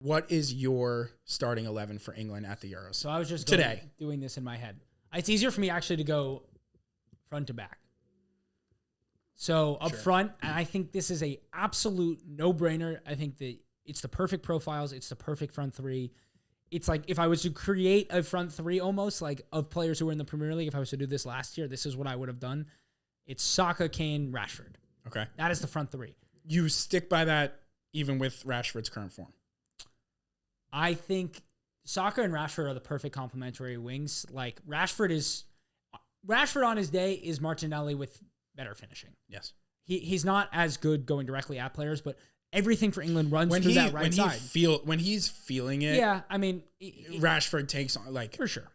What is your starting 11 for England at the Euros? So I was just today doing this in my head. It's easier for me actually to go front to back. So up front, and I think this is a absolute no-brainer. I think that it's the perfect profiles. It's the perfect front three. It's like if I was to create a front three almost like of players who were in the Premier League, if I was to do this last year, this is what I would have done. It's Saka, Kane, Rashford. Okay. That is the front three. You stick by that even with Rashford's current form? I think Saka and Rashford are the perfect complementary wings. Like Rashford on his day is Martinelli with better finishing. Yes. He's not as good going directly at players, but everything for England runs through that right side. When he's feeling it. Yeah, I mean, Rashford takes on for sure.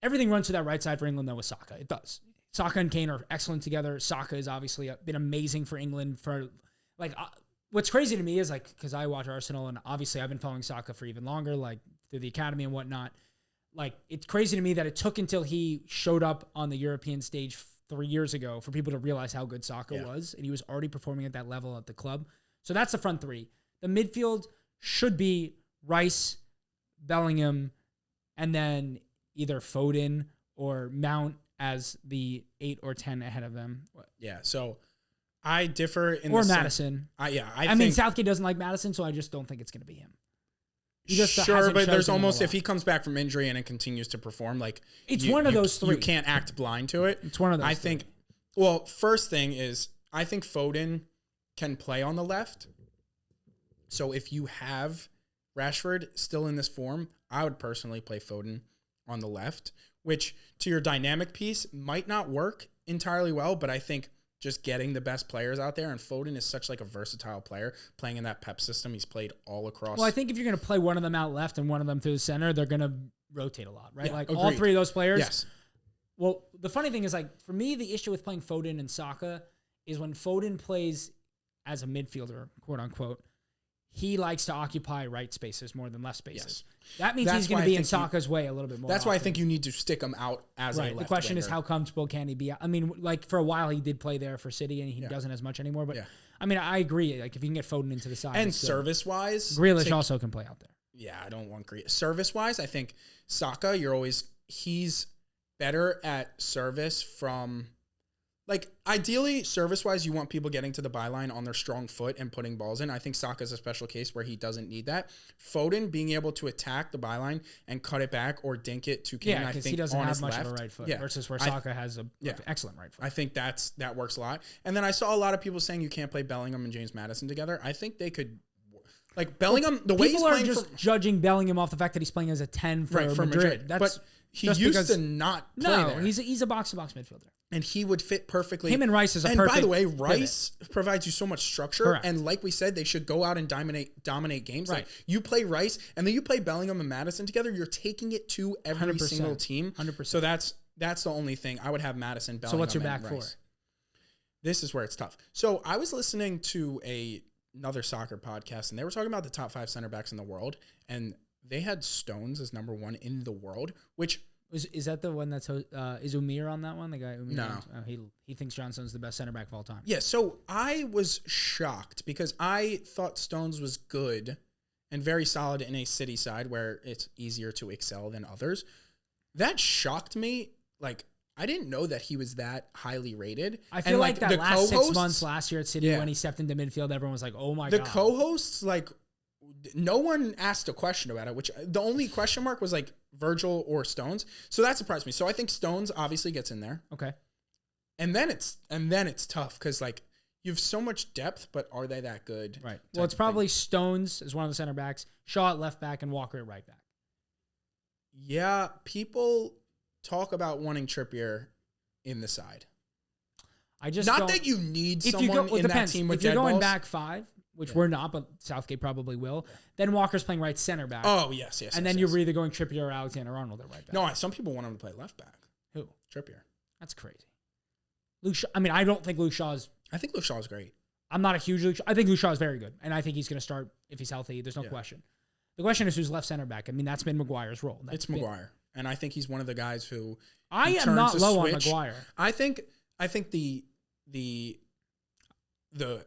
Everything runs through that right side for England though with Saka. It does. Saka and Kane are excellent together. Saka has obviously been amazing for England for what's crazy to me is because I watch Arsenal and obviously I've been following Saka for even longer, through the academy and whatnot. It's crazy to me that it took until he showed up on the European stage 3 years ago for people to realize how good Saka was, and he was already performing at that level at the club. So that's the front three. The midfield should be Rice, Bellingham, and then either Foden or Mount as the 8 or 10 ahead of them. Yeah, so I differ in or Madison. I mean, Southgate doesn't like Madison, so I just don't think it's going to be him. He just sure, but there's almost if he comes back from injury and it continues to perform, it's one of those three. You can't act blind to it. It's one of those. I think. Well, first thing is I think Foden can play on the left. So if you have Rashford still in this form, I would personally play Foden on the left, which to your dynamic piece might not work entirely well, but I think just getting the best players out there, and Foden is such a versatile player playing in that Pep system. He's played all across. Well, I think if you're going to play one of them out left and one of them through the center, they're going to rotate a lot, right? Yeah, all three of those players. Yes. Well, the funny thing is for me, the issue with playing Foden and Saka is when Foden plays as a midfielder, quote unquote, he likes to occupy right spaces more than left spaces. Yes. That means he's going to be in Saka's way a little bit more. That's why I think you need to stick him out as a left The question winger. is how comfortable can he be? I mean, for a while he did play there for City and he doesn't as much anymore. But I mean, I agree. If you can get Foden into the side. And service-wise. Grealish also can play out there. Yeah, I don't want Grealish. Service-wise, I think Saka, he's better at service from... ideally, service-wise, you want people getting to the byline on their strong foot and putting balls in. I think Saka's a special case where he doesn't need that. Foden being able to attack the byline and cut it back or dink it to Kane, I think he doesn't on have his much left. of a right foot versus where Saka has an excellent right foot. I think that works a lot. And then I saw a lot of people saying you can't play Bellingham and James Madison together. I think they could... Bellingham, the way he's playing... People are just judging Bellingham off the fact that he's playing as a 10 for Madrid. But he used to not play there. He's a box-to-box midfielder. And he would fit perfectly. Him and Rice is a perfect. And by the way, Rice provides you so much structure. Correct. And like we said, they should go out and dominate games. Right. You play Rice, and then you play Bellingham and Madison together. You're taking it to every 100%. single team. 100%. So that's the only thing. I would have Madison, Bellingham, so what's your and back Rice. four? This is where it's tough. So I was listening to another soccer podcast, and they were talking about the top 5 center backs in the world, and they had Stones as number 1 in the world, which... Is that the one that's is Umir on that one? The guy Umir? No. He thinks John Stone's the best center back of all time. Yeah, so I was shocked because I thought Stones was good and very solid in a City side where it's easier to excel than others. That shocked me. I didn't know that he was that highly rated. I feel like that last 6 months last year at City when he stepped into midfield, everyone was like, oh my God. The co-hosts, no one asked a question about it, which the only question mark was Virgil or Stones. So that surprised me. So I think Stones obviously gets in there. Okay. And then it's tough because you have so much depth, but are they that good? Right. Well, it's probably Stones as one of the center backs, Shaw at left back, and Walker at right back. Yeah, people talk about wanting Trippier in the side. I just not that you need someone in that team with if you're dead going balls. back 5, which we're not, but Southgate probably will. Then Walker's playing right center back. Oh, yes. And then you're either going Trippier or Alexander-Arnold at right back. No, some people want him to play left back. Who? Trippier. That's crazy. Luke Shaw, I don't think Luke Shaw's... I think Luke Shaw's great. I'm not a huge Luke Shaw. I think Luke Shaw is very good. And I think he's going to start if he's healthy. There's no question. The question is who's left center back. That's been Maguire's role. It's Maguire. And I think he's one of the guys who... I am not low on Maguire. I think the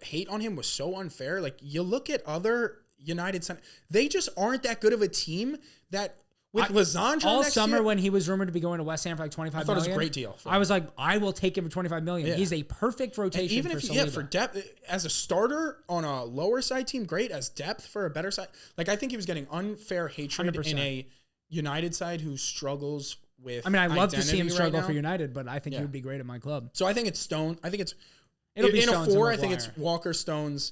hate on him was so unfair. You look at other United Center. They just aren't that good of a team that with Lisandro all next summer year, when he was rumored to be going to West Ham for like 25 I thought million. it was a great deal. I was like, I will take him for 25 million. Yeah. He's a perfect rotation even for if Saliba. for depth as a starter on a lower side team, great. As depth for a better side, like I think he was getting unfair hatred 100%. in a United side who struggles with. I mean, I love to see him identity struggle right for now. United, but I think he would be great at my club. So I think it's Stone. I think it's It'll be in Stones a and 4. I think Maguire. it's Walker, Stones,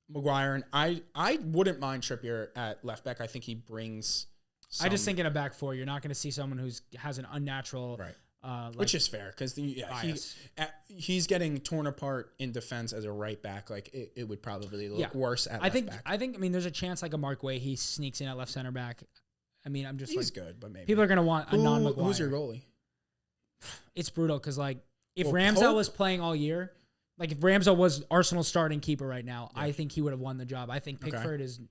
Maguire, and I wouldn't mind Trippier at left back. I think he brings. I just think in a back 4, you're not going to see someone who has an unnatural, right. Which is fair because he's getting torn apart in defense as a right back. Like it would probably look worse at left back. I think. I mean, there's a chance like a Mark Way he sneaks in at left center back. I mean, I'm just he's good, but maybe people are going to want a non-Maguire. Who's your goalie? It's brutal because like if Ramsdale was playing all year, like if Ramsdale was Arsenal's starting keeper right now, I think he would have won the job. I think Pickford is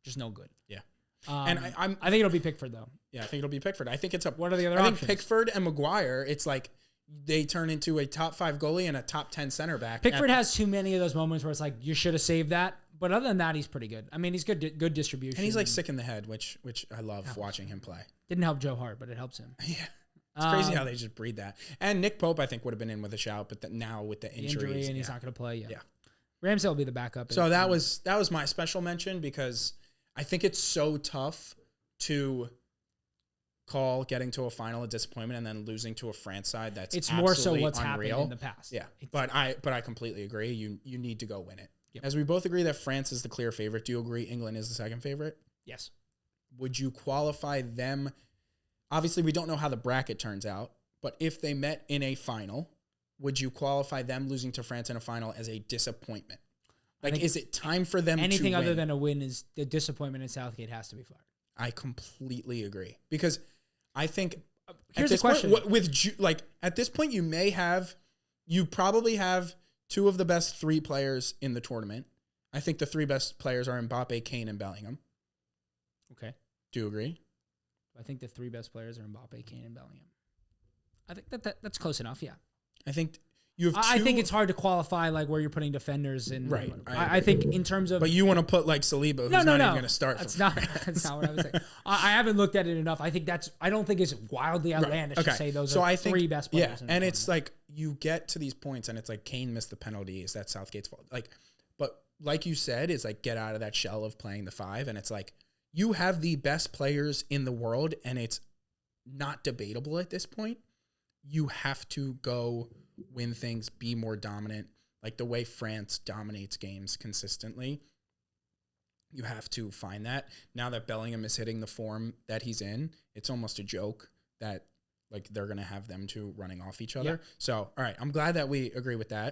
just no good. Yeah. And I think it'll be Pickford though. Yeah, I think it'll be Pickford. I think it's a. What are the other I options? think Pickford and Maguire. It's like they turn into a top 5 goalie and a top 10 center back. Pickford has too many of those moments where it's like you should have saved that. But other than that, he's pretty good. I mean, he's good distribution. And he's like sick in the head, which I love watching him play. Didn't help Joe Hart, but it helps him. Yeah. It's crazy how they just breed that. And Nick Pope, I think, would have been in with a shout, but now with the injuries, and he's not going to play. Yeah. Ramsdale will be the backup. So that was my special mention because I think it's so tough to call getting to a final a disappointment and then losing to a France side that's it's more so absolutely what's unreal. happened in the past. Yeah, but I completely agree. You need to go win it. Yep. As we both agree that France is the clear favorite, do you agree England is the second favorite? Yes. Would you qualify them? Obviously, we don't know how the bracket turns out, but if they met in a final, would you qualify them losing to France in a final as a disappointment? Like, is it time for them to anything other win? than a win is the disappointment in Southgate has to be fired. I completely agree because I think Here's the question. At this point, you probably have 2 of the best 3 players in the tournament. I think the 3 best players are Mbappe, Kane, and Bellingham. Okay. Do you agree? I think the 3 best players are Mbappe, Kane, and Bellingham. I think that's close enough. Yeah. I think you have. I think it's hard to qualify like where you're putting defenders in. Right. I think in terms of. But you want to put like Saliba, who's not even going to start. That's for not. France. That's not what I was saying. I haven't looked at it enough. I think I don't think it's wildly outlandish to say those are 3 best players. Yeah, and it's like you get to these points, and it's like Kane missed the penalty. Is that Southgate's fault? But like you said, it's like get out of that shell of playing the 5, and it's like you have the best players in the world, and it's not debatable at this point. You have to go win things, be more dominant, like the way France dominates games consistently. You have to find that. Now that Bellingham is hitting the form that he's in, it's almost a joke that like they're going to have them 2 running off each other. Yeah. So, all right, I'm glad that we agree with that.